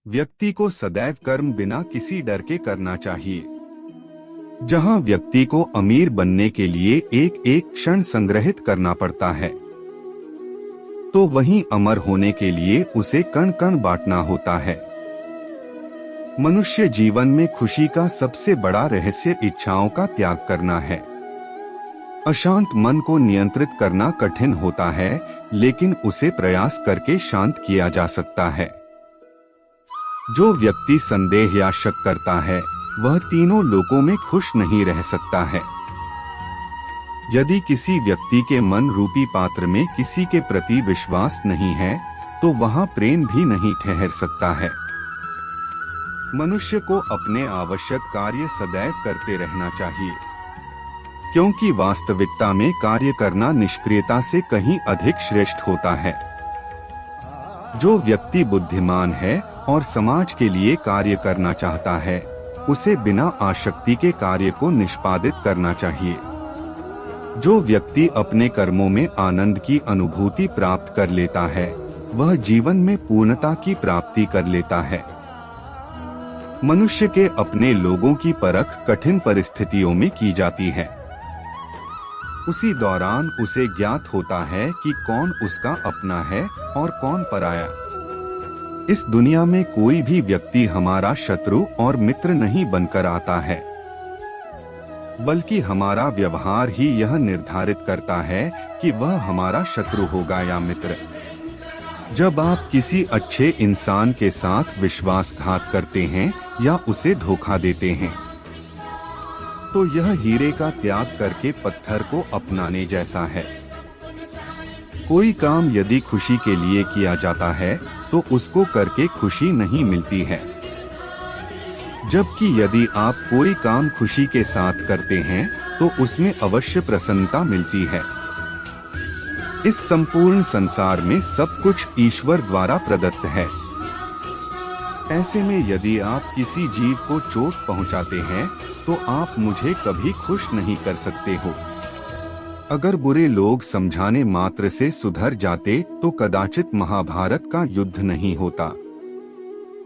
व्यक्ति को सदैव कर्म बिना किसी डर के करना चाहिए। जहां व्यक्ति को अमीर बनने के लिए एक एक क्षण संग्रहित करना पड़ता है, तो वहीं अमर होने के लिए उसे कण कण बांटना होता है। मनुष्य जीवन में खुशी का सबसे बड़ा रहस्य इच्छाओं का त्याग करना है। अशांत मन को नियंत्रित करना कठिन होता है, लेकिन उसे प्रयास करके शांत किया जा सकता है। जो व्यक्ति संदेह या शक करता है, वह तीनों लोकों में खुश नहीं रह सकता है। यदि किसी व्यक्ति के मन रूपी पात्र में किसी के प्रति विश्वास नहीं है, तो वहां प्रेम भी नहीं ठहर सकता है। मनुष्य को अपने आवश्यक कार्य सदैव करते रहना चाहिए, क्योंकि वास्तविकता में कार्य करना निष्क्रियता से कहीं अधिक श्रेष्ठ होता है। जो व्यक्ति बुद्धिमान है और समाज के लिए कार्य करना चाहता है, उसे बिना आसक्ति के कार्य को निष्पादित करना चाहिए। जो व्यक्ति अपने कर्मों में आनंद की अनुभूति प्राप्त कर लेता है, वह जीवन में पूर्णता की प्राप्ति कर लेता है। मनुष्य के अपने लोगों की परख कठिन परिस्थितियों में की जाती है। उसी दौरान उसे ज्ञात होता है कि कौन उसका अपना है और कौन पराया। इस दुनिया में कोई भी व्यक्ति हमारा शत्रु और मित्र नहीं बनकर आता है, बल्कि हमारा व्यवहार ही यह निर्धारित करता है कि वह हमारा शत्रु होगा या मित्र। जब आप किसी अच्छे इंसान के साथ विश्वासघात करते हैं या उसे धोखा देते हैं, तो यह हीरे का त्याग करके पत्थर को अपनाने जैसा है। कोई काम यदि खुशी के लिए किया जाता है, तो उसको करके खुशी नहीं मिलती है, जबकि यदि आप कोई काम खुशी के साथ करते हैं, तो उसमें अवश्य प्रसन्नता मिलती है। इस संपूर्ण संसार में सब कुछ ईश्वर द्वारा प्रदत्त है। ऐसे में यदि आप किसी जीव को चोट पहुंचाते हैं, तो आप मुझे कभी खुश नहीं कर सकते हो। अगर बुरे लोग समझाने मात्र से सुधर जाते, तो कदाचित महाभारत का युद्ध नहीं होता।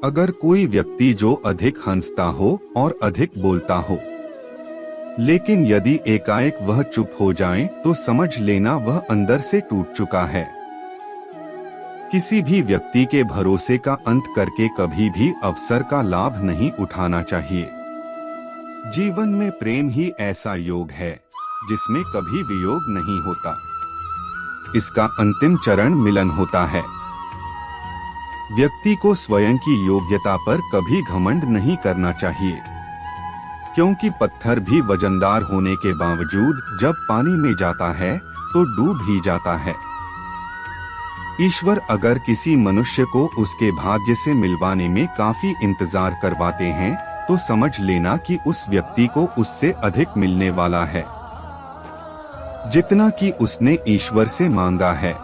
अगर कोई व्यक्ति जो अधिक हंसता हो और अधिक बोलता हो, लेकिन यदि एकाएक वह चुप हो जाए, तो समझ लेना वह अंदर से टूट चुका है। किसी भी व्यक्ति के भरोसे का अंत करके कभी भी अवसर का लाभ नहीं उठाना चाहिए। जीवन में प्रेम ही ऐसा योग है जिसमें कभी वियोग नहीं होता। इसका अंतिम चरण मिलन होता है। व्यक्ति को स्वयं की योग्यता पर कभी घमंड नहीं करना चाहिए, क्योंकि पत्थर भी वजनदार होने के बावजूद जब पानी में जाता है तो डूब ही जाता है। ईश्वर अगर किसी मनुष्य को उसके भाग्य से मिलवाने में काफी इंतजार करवाते हैं, तो समझ लेना कि उस व्यक्ति को उससे अधिक मिलने वाला है, जितना कि उसने ईश्वर से मांगा है।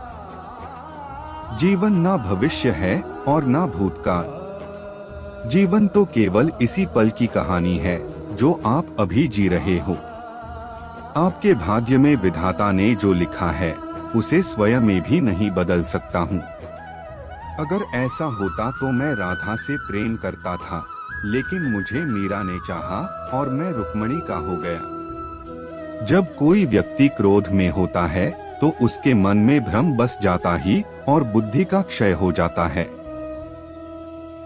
जीवन ना भविष्य है और ना भूतकाल। जीवन तो केवल इसी पल की कहानी है जो आप अभी जी रहे हो। आपके भाग्य में विधाता ने जो लिखा है, उसे स्वयं में भी नहीं बदल सकता हूँ। अगर ऐसा होता तो मैं राधा से प्रेम करता था, लेकिन मुझे मीरा ने चाहा और मैं रुक्मणी का हो गया। जब कोई व्यक्ति क्रोध में होता है, तो उसके मन में भ्रम बस जाता ही और बुद्धि का क्षय हो जाता है।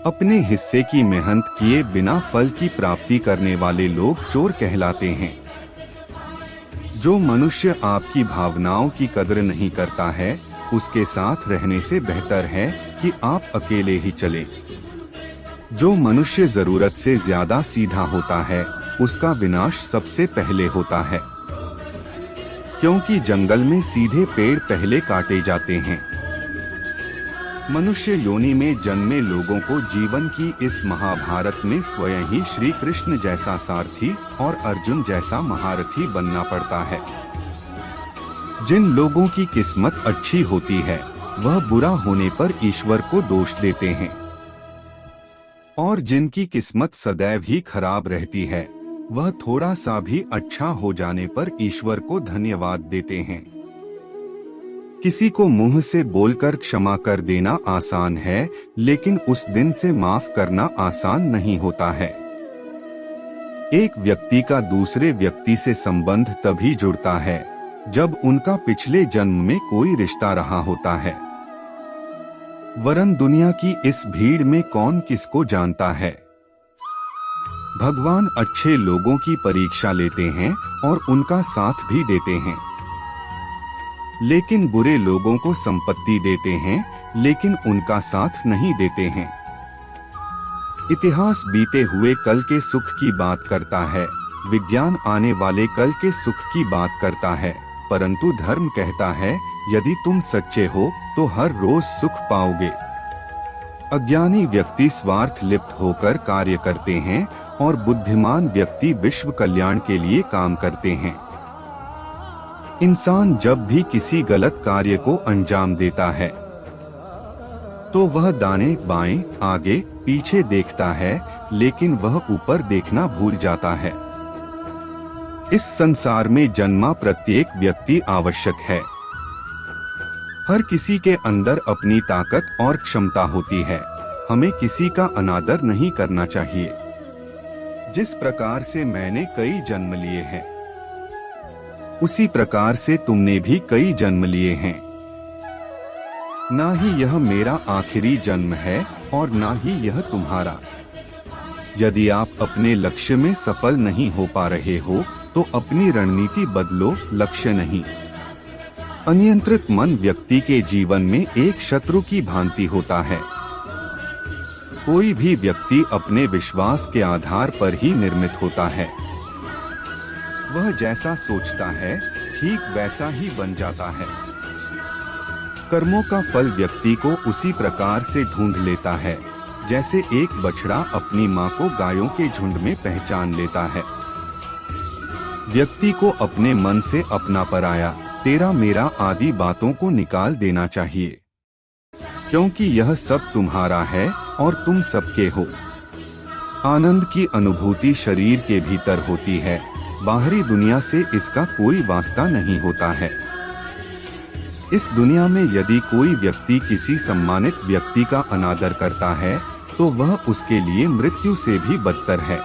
अपने हिस्से की मेहनत किए बिना फल की प्राप्ति करने वाले लोग चोर कहलाते हैं। जो मनुष्य आपकी भावनाओं की कदर नहीं करता है, उसके साथ रहने से बेहतर है कि आप अकेले ही चलें। जो मनुष्य जरूरत से ज्यादा सीधा होता है, उसका विनाश सबसे पहले होता है, क्योंकि जंगल में सीधे पेड़ पहले काटे जाते हैं। मनुष्य योनि में जन्मे लोगों को जीवन की इस महाभारत में स्वयं ही श्री कृष्ण जैसा सारथी और अर्जुन जैसा महारथी बनना पड़ता है। जिन लोगों की किस्मत अच्छी होती है, वह बुरा होने पर ईश्वर को दोष देते हैं, और जिनकी किस्मत सदैव ही खराब रहती है, वह थोड़ा सा भी अच्छा हो जाने पर ईश्वर को धन्यवाद देते हैं। किसी को मुंह से बोलकर क्षमा कर देना आसान है, लेकिन उस दिन से माफ करना आसान नहीं होता है। एक व्यक्ति का दूसरे व्यक्ति से संबंध तभी जुड़ता है जब उनका पिछले जन्म में कोई रिश्ता रहा होता है। वरन दुनिया की इस भीड़ में कौन किसको जानता है। भगवान अच्छे लोगों की परीक्षा लेते हैं और उनका साथ भी देते हैं, लेकिन बुरे लोगों को संपत्ति देते हैं, लेकिन उनका साथ नहीं देते हैं। इतिहास बीते हुए कल के सुख की बात करता है, विज्ञान आने वाले कल के सुख की बात करता है, परंतु धर्म कहता है यदि तुम सच्चे हो तो हर रोज सुख पाओगे। अज्ञानी व्यक्ति स्वार्थ लिप्त होकर कार्य करते हैं और बुद्धिमान व्यक्ति विश्व कल्याण के लिए काम करते हैं। इंसान जब भी किसी गलत कार्य को अंजाम देता है तो वह दाएं बाएं आगे पीछे देखता है, लेकिन वह ऊपर देखना भूल जाता है। इस संसार में जन्मा प्रत्येक व्यक्ति आवश्यक है। हर किसी के अंदर अपनी ताकत और क्षमता होती है। हमें किसी का अनादर नहीं करना चाहिए। जिस प्रकार से मैंने कई जन्म लिए हैं, उसी प्रकार से तुमने भी कई जन्म लिए हैं। ना ही यह मेरा आखिरी जन्म है और ना ही यह तुम्हारा। यदि आप अपने लक्ष्य में सफल नहीं हो पा रहे हो तो अपनी रणनीति बदलो, लक्ष्य नहीं। अनियंत्रित मन व्यक्ति के जीवन में एक शत्रु की भांति होता है। कोई भी व्यक्ति अपने विश्वास के आधार पर ही निर्मित होता है। वह जैसा सोचता है ठीक वैसा ही बन जाता है। कर्मों का फल व्यक्ति को उसी प्रकार से ढूंढ लेता है जैसे एक बछड़ा अपनी मां को गायों के झुंड में पहचान लेता है। व्यक्ति को अपने मन से अपना पराया, तेरा मेरा आदि बातों को निकाल देना चाहिए, क्योंकि यह सब तुम्हारा है और तुम सबके हो। आनंद की अनुभूति शरीर के भीतर होती है, बाहरी दुनिया से इसका कोई वास्ता नहीं होता है। इस दुनिया में यदि कोई व्यक्ति किसी सम्मानित व्यक्ति का अनादर करता है तो वह उसके लिए मृत्यु से भी बदतर है।